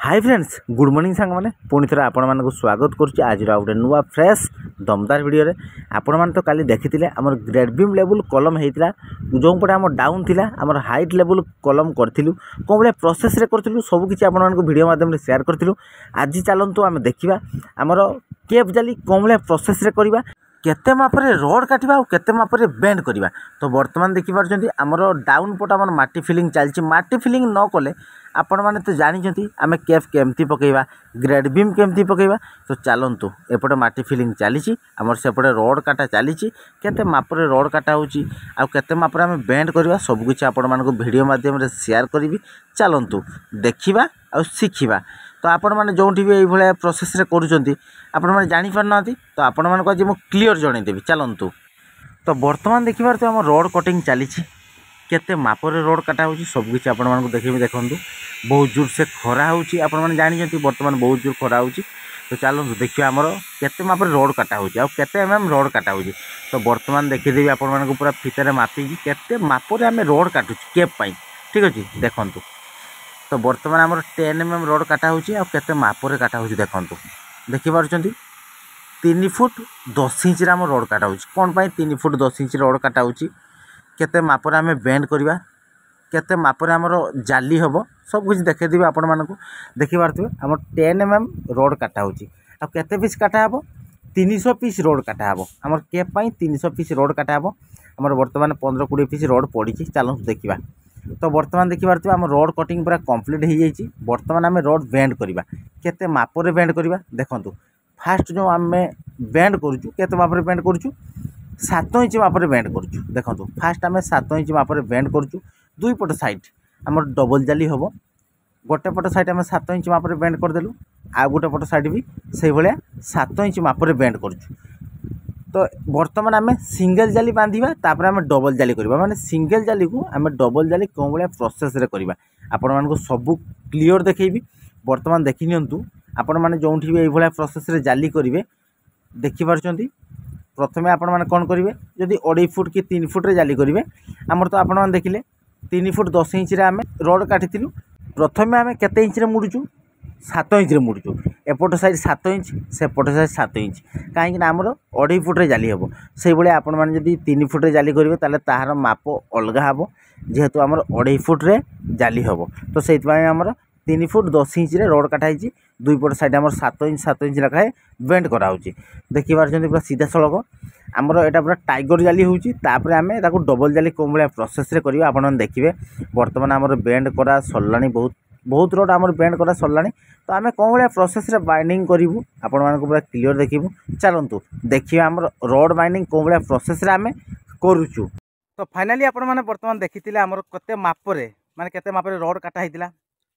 Hi friends good morning सांग मैंने पुणी थे आपण मानक स्वागत करुच्ची आज गोटे नुआ फ्रेश दमदार वीडियो रे आपण मैंने तो काली देखी आमर ग्रेड बीम लेवल कलम होता जो पटे आम डाउन थिला आमर हाइट लेवल कलम करूँ कौन भाया प्रोसेस रे करूँ सबकि आपण वीडियो माध्यम शेयर करूँ। आज चलतु आम देखा आमर केप जाली कौन भाया प्रोसेस रे करवा केते मापरे रोड काटिबा और केते मापरे बेंड करवा। तो वर्तमान देखि पारछंती हमर डाउन पट हमर माटी फिलिंग चलछि। माटी फिलिंग न कले आपण माने तो जानिछंती आमे केफ केमती पकेबा ग्रेड बीम केमती पकेबा। तो चलंतु एपटे माटी फिलिंग चलीछि हमर सेपटे रोड काटा चलीछि केते मापरे रोड काटा होछि आ केते मापरे आमे बेंड करवा सब किछि आपण मानको वीडियो माध्यम रे शेयर करबी। चलंतु देखिबा और शिखिबा। तो आपण मैंने जो भी ये प्रोसेस रे करूछंती आपण मैंने जानि पारना तो आपण मानको आज मु क्लियर जनईदेवी। चलंतु तो वर्तमान देखिबार तो आम रोड कटिंग चली केते मापरे रोड काटा होछि सब किछि आपण मानको देखिबे। देखंतु बहुत जोर से खरा होछि आपण माने जानिछंती वर्तमान बहुत जोर खरा होछि। तो चलंतु देखिबा हमर केते मापरे रोड काटा होछि आ केते एमएम रोड काटा होछि। तो वर्तमान देखिदेबी आपण मानको पूरा फितारे मापी केते मापरे आमे रोड काटुछि केप पई। ठीक अछि देखंतु तो वर्तमान आमर 10 mm रोड काटा होछि आ केते मापरे काटा होछि देखंतु देखि पारुछंती 3 फुट 10 इंच आम रोड काटा होछि। कोन पई 3 फुट 10 इंच रोड काटा होछि केते मापरे आमे बेंड करबा केते मापरे आमर जाली हबो सब कुछ देखे दिबे। आपण मानकु देखि पारथिबे आमर 10 mm रोड काटा होछि आ केते पीस काटा हबो 300 पीस रोड काटा हबो। आमर केप पई 300 पीस रोड काटा हबो। आमर वर्तमान 15-20 पीस रोड पड़िछि। चलो देखिबा। तो वर्तमान देखि पारथिबे आम रोड कटिंग पूरा कंप्लीट हो जाइए। वर्तमान आम रोड बेंड करवा केते मापरे बेंड करवा देखंतु फास्ट जो आम बेंड करूँ केते मापरे बेंड करूँ 7 इंच मापरे बेंड करूँ। देखंतु फास्ट आम 7 इंच मापरे बेंड करूँ। दुई पट साइड आमर डबल जाली हम गोटे पट साइड आम 7 इंच मापरे बेंड करदेलु आ गोटे पट साइड भी से भाया 7 इंच मापरे बेंड करूँ। तो वर्तमान आम सिंगल जाली बांधिबा तापर आम डबल जाली करबा माने सिंगल जाली को आम डबल जाली कौन भाया प्रोसेस रे करबा आपण मानको सब क्लियर देखैबी। वर्तमान देखि नियंतु आपण माने जोंठी भी एई भलिया प्रोसेस रे जाली करिवे देखि पारछंती। प्रथमे आपण माने कोन करिवे जदि 2.5 फुट कि 3 फुट रे जाली करिवे हमर तो आपण माने देखिले 3 फुट 10 इंच रे आम रोड काटिथिलु। प्रथमे आम केते इंच रे मुडुचु 7 इंच रे मुडुचु एपट साइड 7 इंच सेपट साइड 7 इंच कहीं आमर 2.5 फुट रे जाली हम से भाई आपण मैंने जब 3 फुट रे जाली करेंगे ताले ताहार माप अलग हम जेहेतु आमर 2.5 फुट रे जाली हम। तो से आमर 3 फुट 10 इंच रे रोड काटाई दुई पट साइड आमर 7 इंच लखाए बेंड कराऊँगी। देखि पारछंती पूरा सीधा सड़क आमर एटा पूरा टाइगर जाली होउची तापर आमे ताको डबल जाली कोन भलिया प्रोसेस रे करिवा आपण मन देखिबे। वर्तमान आमर बेंड करा सरलानी बहुत रोड आमर बेंड करा सरलानी। तो आम कौन भाया प्रोसेस रे बाइंडिंग करूँ आपण मानक पूरा क्लियर देखिबू। चलतु देखिए आम रोड बाइंडिंग कौन भाया प्रोसेस रे आम करूँ। तो फाइनाली आपण माने वर्तमान देखिथिले आमर केते मापरे माने केते मापरे रोड काटा हितिला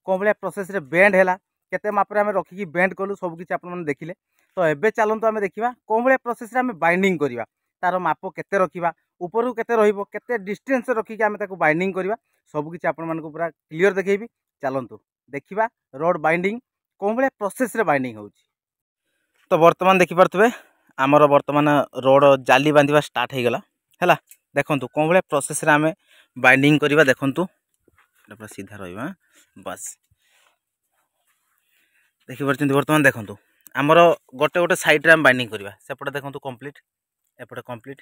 कौन भाया प्रोसेस रे बेंड हैला केते मापरे आम रखिकी बेंड कलु सब किछि आपण माने देखिले। तो एबे चलतु आम देखिबा कौन भाया प्रोसेस रे आम बाइंडिंग करिवा तार माप केते रखिबा ऊपर केते रहिबो केते डिस्टेंस रखिकी आम ताको बाइंडिंग करिवा सब किछि आपण मानक पूरा क्लियर देखैबी। चलतु देखिबा रोड बाइंडिंग कौन भाया प्रोसेस रे बाइंडिंग होउची। तो वर्तमान देखि पारथबे आमर वर्तमान रोड जाली बांधिबा स्टार्ट हो गला हैला। देखंतु कौन भाया प्रोसेस रे आमे बाइंडिंग करिबा देखंतु पूरा सीधा रहिबा बस देखि पारछंती। वर्तमान देखंतु आमर गोटे गोटे साइड रे आम बाइंडिंग करिबा सेपटे देखंतु कंप्लीट एपटे कंप्लीट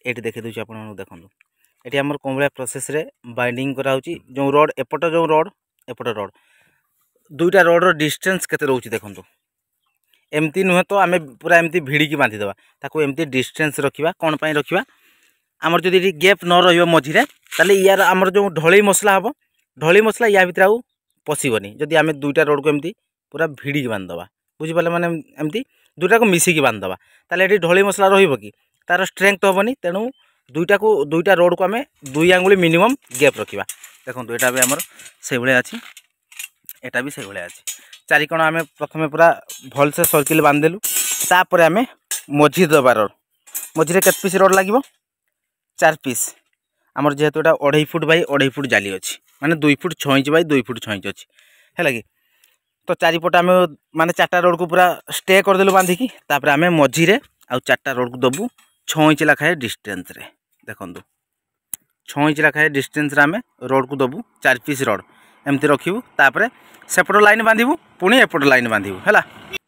एटी देखि दोछि आपण देखंतु एटी आमर कौन भाया प्रोसेस रे बाइंडिंग करा होउची। जो रोड एपटे रोड दुईटा रोड रो डिस्टेंस केते रहउची देखंतु एमती नुहे तो आम पूरा एमती भिड़ी बांधिदेवा ताको एमती डिस्टेंस रखिबा कोन पई रखिबा आमर जदि गैप न रहिबो मझिरे ताले यार आमर जो ढळई मसला हबो ढळई मसला या भितर आउ पसिबनी जदि आम दुईटा रोड को एमती पूरा भिड़ी बांधदवा बुझि पाले माने एमती दुईटा को मिसिकी बांधदवा ताले एटी ढळई मसला रहिबो कि तार स्ट्रेंथ हबनी। तेणु दुईटा रोड को आम 2 आंगुली मिनिमम गैप रखिबा। देखंतु एटा भी आमर से भले अछि एटा भी से भले अछि चारिकोण आम प्रथमे पूरा भल से सर्किल बांधिदेलु तापर आम मझी दबा रोड मझिरे केते पीस रोड लागिबो 4 पीस आमर जेहेतु एटा 2.5 फुट बाई 2.5 फुट जाली अछि माने 2 foot 6 inch by 2 foot 6 inch अछि हैला कि। तो चारिपट आम माने 4टा रोड को पूरा स्टे करदेलु बांधिकी तापर आम मझिरे आ 4टा रोड को दबु 6 इंच लाखाए डिस्टेंस रे देखंतु 6 इंच लाखाए डिस्टेंस रे आम रोड को दबु 4 पीस रोड एमती रखिबू तापर सेपट लाइन बांधिबू पुणी एपट लाइन बांधिबू है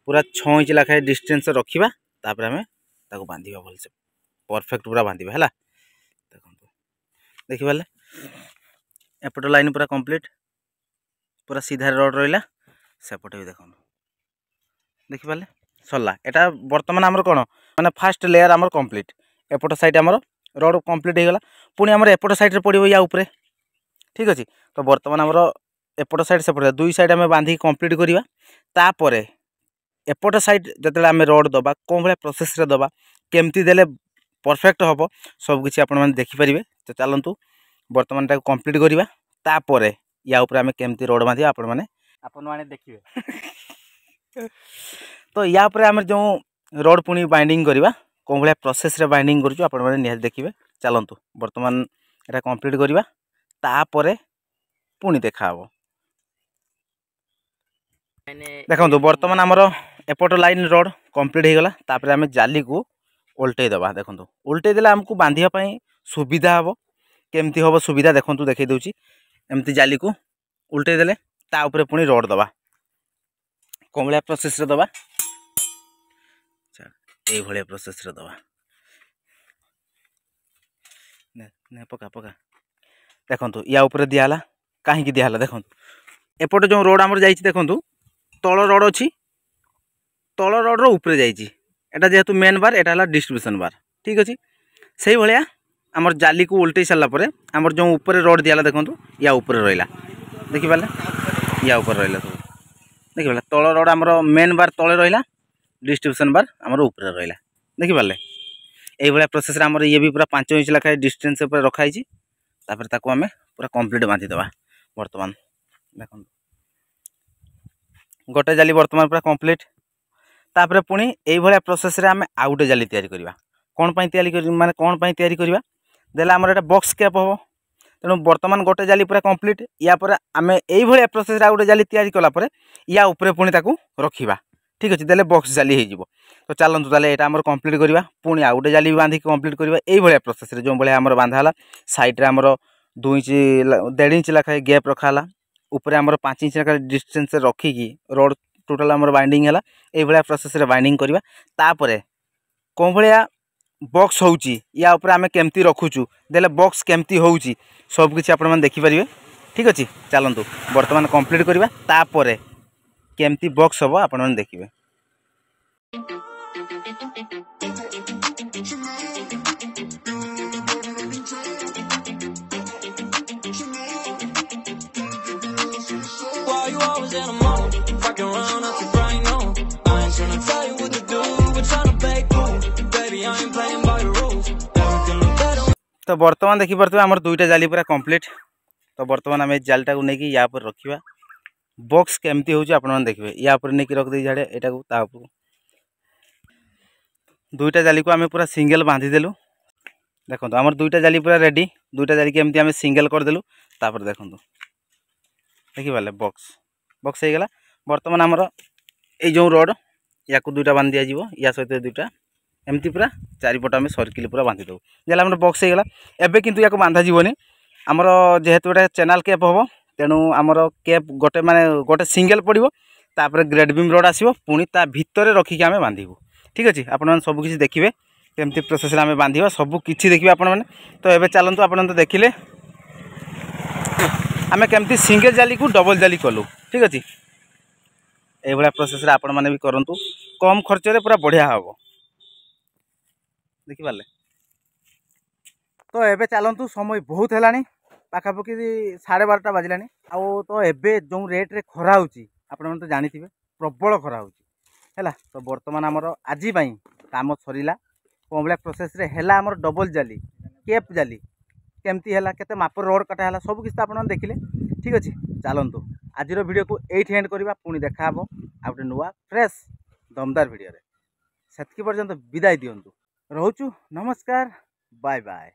पूरा 6 इंच लाखाए डिस्टेंस रखिबा तापर आमे ताको बांधिबा भलसे परफेक्ट पूरा बांधिबा है देखि पाले एपट लाइन पूरा कंप्लीट पूरा सीधा रोड रहिला सेपटे भी देखो देखि पाले सरला एटा वर्तमान हमर कोन माने फर्स्ट लेयर हमर कंप्लीट एपट साइड हमर रोड कंप्लीट हो गला पुणी हमर एपट साइड रे पड़िबो या ऊपर ठीक अछि तो वर्तमान हमर एपट साइड सेपट दुई साइड हमें बांधी कंप्लीट करिबा तापर एपट साइड जतले हमें रोड दबा कोन भले प्रोसेस रे दबा केमती देले परफेक्ट हबो सब किछि आपण माने देखि परिबे तो चलंतु वर्तमान ता कंप्लीट करिबा तापर या ऊपर हमें केमती रोड बांधिबा आपण माने देखिबे तो या ऊपर हमें जो रोड पुणी बाइंडिंग करिबा कोन भले प्रोसेस रे बाइंडिंग करछु आपण माने निहाल देखिबे चलंतु वर्तमान एटा कंप्लीट करिबा तापर पुणी देखाबो देखो बर्तमान आमर एपट लाइन रोड कंप्लीट हो गला तापर आम जाली को उल्टे दबा देखो उल्टे देला हमको बांधिया सुविधा हम केमती हम सुविधा देखो देखई दूची एमती जाली को उल्टे देले ता ऊपर पुणी रोड दबा कौन भाया प्रोसेस रे दबा ये भाया प्रोसेस रे दबा ने पका पका देखो या ऊपर दियाला कहीं दियाला देखो एपट जो रोड आमर जाइए देखो तल रोड अच्छी तल रोड रो ऊपर जाइए एटा जेहेतु मेन बार एटा हला डिस्ट्रीब्यूशन बार ठीक अच्छे से भाया आमर जाली को उल्टे सारापर आमर जो ऊपर रोड दियाला देखो या ऊपर रहा देखिपारे या ऊपर रहा सब देखिपारे तल रोड आमर मेन बार तले रहा डिस्ट्रीब्यूशन बार आमर ऊपर रहा देखिपारे ये प्रोसेस आमर ये भी पूरा 5 इंच लाखाए डिस्टेंस रखाई तापर ताको आमे पूरा कंप्लीट बांधिदेवा वर्तमान देखो गोटे जाली वर्तमान पूरा कंप्लीट तापर पुणी यही भाया प्रोसेस रे आमे आउ गोटे जाली तैयारी करबा कोन पई तैयारी माने कोन पई तैयारी करबा देला हमर एटा बॉक्स कैप हो तेणु वर्तमान गोटे जाली पूरा कंप्लीट या पर आमे यही भाया प्रोसेस रे आउ गोटे जाली तैयारी कला पर या ऊपर पुणी ताकू रखिबा ठीक अछि देले बॉक्स जाली हो जिवो तो चलंतु ताले एटा हमर कंप्लीट करबा पुणी आउ गोटे जाली बांधी कंप्लीट करबा यही भाया प्रोसेस रे जो भाया हमर बांधा हला साइड रे हमर 2 इंच 1.5 इंच लाखाए गैप रखाला ऊपर आमर 5 इंच लाखाए डिस्टेंस रखिकी रोड टोटल आमर बाइंडिंग है ये भाया प्रोसेस रे बाइंडिंग करबा तापरे कौन भाया बॉक्स होउची या ऊपर आमे केमती रखुचु देले बॉक्स केमती होउची सब किछि आपण माने देखि परिबे ठीक अछि चलंतु वर्तमान कंप्लीट करबा तापरे केमती बॉक्स हबो आपण माने देखिबे तो वर्तमान देखी पारे आमर 2टा जाली पूरा कंप्लीट तो वर्तमान आम जालीटा को लेकिन या पर रखा बॉक्स केमती होची आपण माने देखिबे या पर नेकी रख दे झाड़े एटा को ता ऊपर 2टा जाली को आम पूरा सिंगल बांधी देलु देखो आमर 2टा जाली पूरा रेडी 2टा जाली केमती आम सिंगल कर देलु तापर देखो देखि पाले बॉक्स बॉक्स हो गला वर्तमान आमर ए जो रोड या को 2टा बांध दिया जीवो या सहित 2टा एमती पूरा चारिपट आम सर्किल पूरा बांधी दो जेला आम बॉक्स हो गला एबे किंतु या को बांधा जीवनी आमर जेहेतु गोटे चैनल कैप हम तेणु आमर कैप गोटे माने गोटे सिंगल पड़ो तापर ग्रेड बीम रोड आसो पुणी ता भितर रखिकी आम बांधबू ठीक अच्छे आपण सब किसी देखिए केमती प्रोसेस आम बांधा सब किसी देखिए आपण मैंने तो ये चलतु आप तो देखिले आम केमती सिंगल जाली को डबल जाली कलु ठीक अच्छे ये भाया प्रोसेस आपण मैंने भी करूँ कम खर्च पूरा बढ़िया हम देखिपारे तो एबे चलतु समय बहुत है पाखापाखि 12:30 बाजिलानी आउ तो एबे जो रेट रे खरा होची आपण मन तो जानिथिबे प्रबल खरा होची हैला तो वर्तमान हमर आजी पई काम सरीला कोमला प्रोसेस रे हैला हमर डबल जाली केप जाली केमती हैला केते माप रोड कटा हैला सब किछ आपण देखिले ठीक अछि चलंतु आजिर वीडियो को एठी एंड करबा पुनी देखा हबो आ गोटे नुवा फ्रेश दमदार वीडियो रे सेतकी पर्यंत विदाय दियंतु रहूचु नमस्कार बाय बाय।